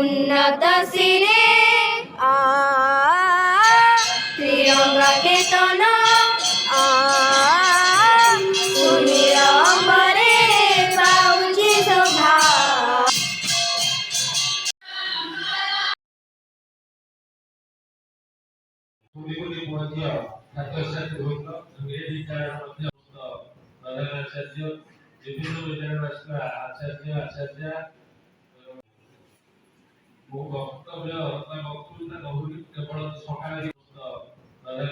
उन्नत शिरे त्रिरंगा केतन सुनील अंबरे पाउछि शोभा। বিভিন্ন বিদ্যালয়ের আচার্য আচার্য ମୋ ବକ୍ତବ୍ୟ ବା ବକ୍ତୃତା ବହୁ କେବଳ ସକାଳେ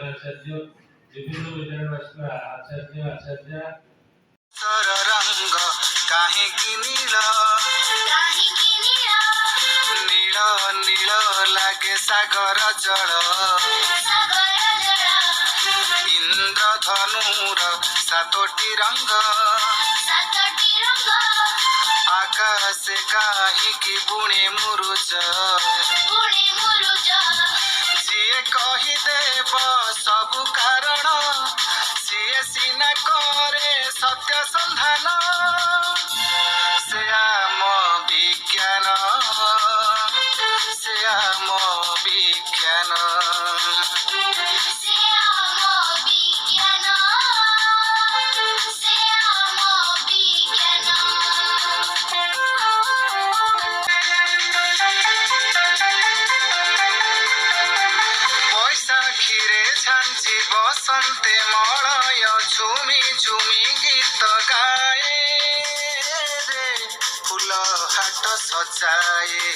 ଆଚାର୍ଯ୍ୟ ବିଭିନ୍ନ ବିଦ୍ୟାଳୟରୁ ଆସିବା ଆଚାର୍ଯ୍ୟ ଆଚାର୍ଯ୍ୟ ରଙ୍ଗ କାହିଁକି ନୀଳ ନୀଳ ନୀଳ ଲାଗେ ସାଗର ଜଳ ଇନ୍ଦ୍ରଧନୁର ସାତୋଟି ରଙ୍ଗ ଆକାଶେ କାହିଁକି ବୁଣେ ମୁରୁଜ ଯିଏ କହିଦେବ ସବୁ କାରଣ ସିଏ ସିନା କରେ ସତ୍ୟ ସନ୍ଧାନ ସେ ଆମ ବିଜ୍ଞାନ ସେ ଆମ ବିଜ୍ଞାନ ঝাঞ্চি বসন্তে মলয় ঝুমি ঝুমি গীত গায়ে রে ফুল হাট সজায়ে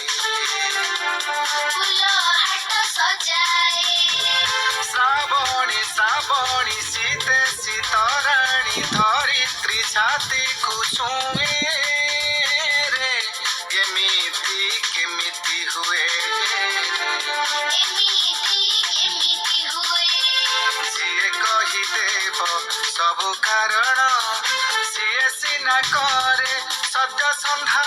শ্রাবণী শ্রাবণী শীতে শীতরাণী ধরিত্রী ছাতিକୁ ଛୁଏଁ রে ଏମିତି କେମିତି ହୁଏ ସବୁ କାରଣ ସିଏ ସିନା କରେ ସତ୍ୟ ସନ୍ଧାନ।